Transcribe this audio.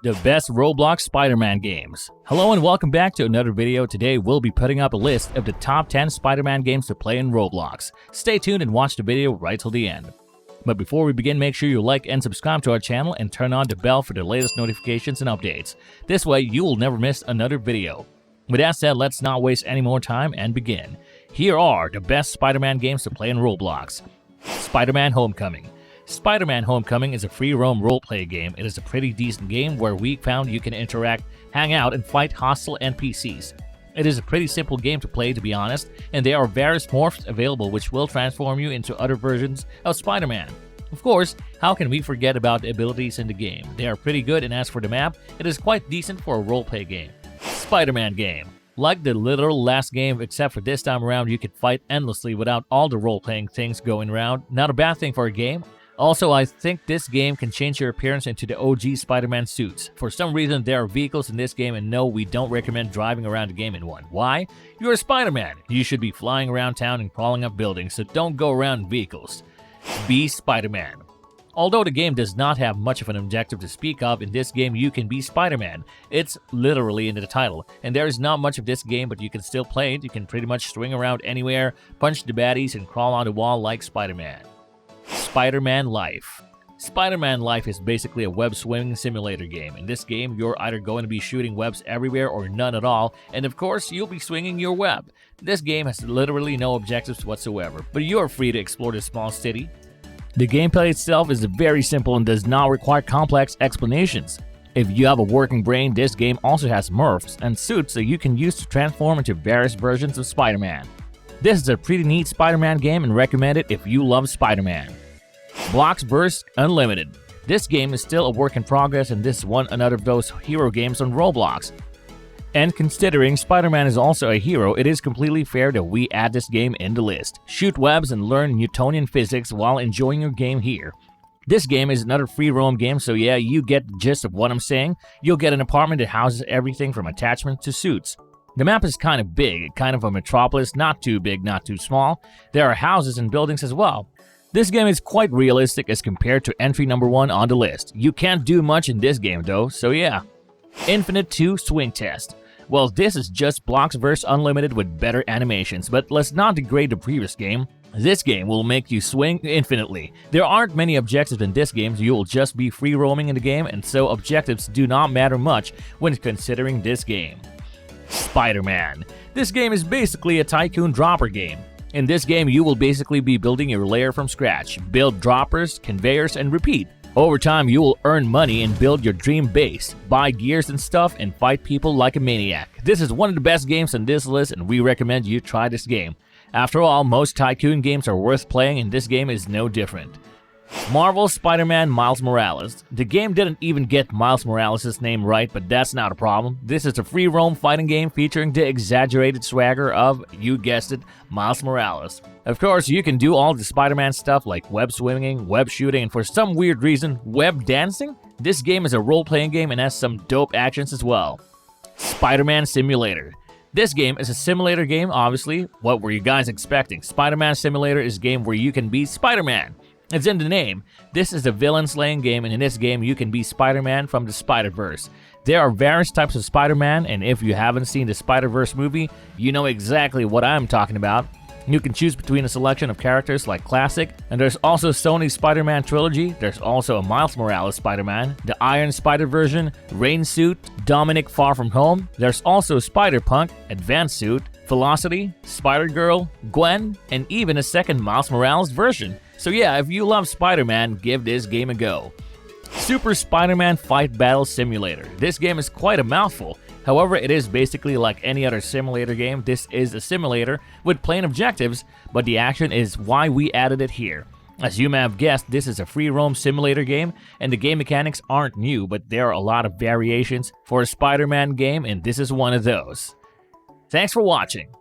The best Roblox Spider-Man games. Hello and welcome back to another video. Today we'll be putting up a list of the top 10 Spider-Man games to play in Roblox. Stay tuned and watch the video right till the end. But before we begin, make sure you like and subscribe to our channel and turn on the bell for the latest notifications and updates. This way you will never miss another video. With that said, let's not waste any more time and begin. Here are the best Spider-Man games to play in Roblox. Spider-Man Homecoming. Spider-Man Homecoming is a free roam roleplay game. It is a pretty decent game where we found you can interact, hang out, and fight hostile NPCs. It is a pretty simple game to play, to be honest, and there are various morphs available which will transform you into other versions of Spider-Man. Of course, how can we forget about the abilities in the game? They are pretty good, and as for the map, it is quite decent for a roleplay game. Spider-Man game. Like the literal last game, except for this time around you could fight endlessly without all the role-playing things going around. Not a bad thing for a game. Also, I think this game can change your appearance into the OG Spider-Man suits. For some reason, there are vehicles in this game, and no, we don't recommend driving around the game in one. Why? You're Spider-Man. You should be flying around town and crawling up buildings, so don't go around in vehicles. Be Spider-Man. Although the game does not have much of an objective to speak of, in this game you can be Spider-Man. It's literally in the title, and there is not much of this game, but you can still play it. You can pretty much swing around anywhere, punch the baddies, and crawl on the wall like Spider-Man. Spider-Man Life. Spider-Man Life is basically a web swinging simulator game. In this game, you're either going to be shooting webs everywhere or none at all, and of course, you'll be swinging your web. This game has literally no objectives whatsoever, but you are free to explore this small city. The gameplay itself is very simple and does not require complex explanations. If you have a working brain, this game also has morphs and suits that you can use to transform into various versions of Spider-Man. This is a pretty neat Spider-Man game and recommend it if you love Spider-Man. Bloxburst Unlimited. This game is still a work in progress, and this is another of those hero games on Roblox. And considering Spider-Man is also a hero, it is completely fair that we add this game in the list. Shoot webs and learn Newtonian physics while enjoying your game here. This game is another free roam game, so yeah, you get the gist of what I'm saying. You'll get an apartment that houses everything from attachments to suits. The map is kind of big, kind of a metropolis, not too big, not too small. There are houses and buildings as well. This game is quite realistic as compared to entry number 1 on the list. You can't do much in this game though, so yeah. Infinite 2 Swing Test. Well, this is just Bloxburst Unlimited with better animations, but let's not degrade the previous game. This game will make you swing infinitely. There aren't many objectives in this game, so you will just be free roaming in the game, and so objectives do not matter much when considering this game. Spider-Man. This game is basically a tycoon dropper game. In this game, you will basically be building your lair from scratch, build droppers, conveyors, and repeat. Over time, you will earn money and build your dream base, buy gears and stuff, and fight people like a maniac. This is one of the best games on this list, and we recommend you try this game. After all, most tycoon games are worth playing, and this game is no different. Marvel Spider-Man Miles Morales. The game didn't even get Miles Morales' name right, but that's not a problem. This is a free roam fighting game featuring the exaggerated swagger of, you guessed it, Miles Morales. Of course, you can do all the Spider-Man stuff like web swinging, web shooting, and for some weird reason, web dancing? This game is a role-playing game and has some dope actions as well. Spider-Man Simulator. This game is a simulator game, obviously. What were you guys expecting? Spider-Man Simulator is a game where you can be Spider-Man. It's in the name. This is a villain slaying game, and in this game you can be Spider-Man from the Spider-Verse. There are various types of Spider-Man, and if you haven't seen the Spider-Verse movie, you know exactly what I'm talking about. You can choose between a selection of characters like Classic, and there's also Sony's Spider-Man trilogy. There's also a Miles Morales Spider-Man, the Iron Spider version, Rain Suit, Dominic Far From Home. There's also Spider-Punk, Advanced Suit, Velocity, Spider-Girl, Gwen, and even a second Miles Morales version. So yeah, if you love Spider-Man, give this game a go. Super Spider-Man Fight Battle Simulator. This game is quite a mouthful. However, it is basically like any other simulator game. This is a simulator with plain objectives, but the action is why we added it here. As you may have guessed, this is a free roam simulator game, and the game mechanics aren't new, but there are a lot of variations for a Spider-Man game, and this is one of those. Thanks for watching.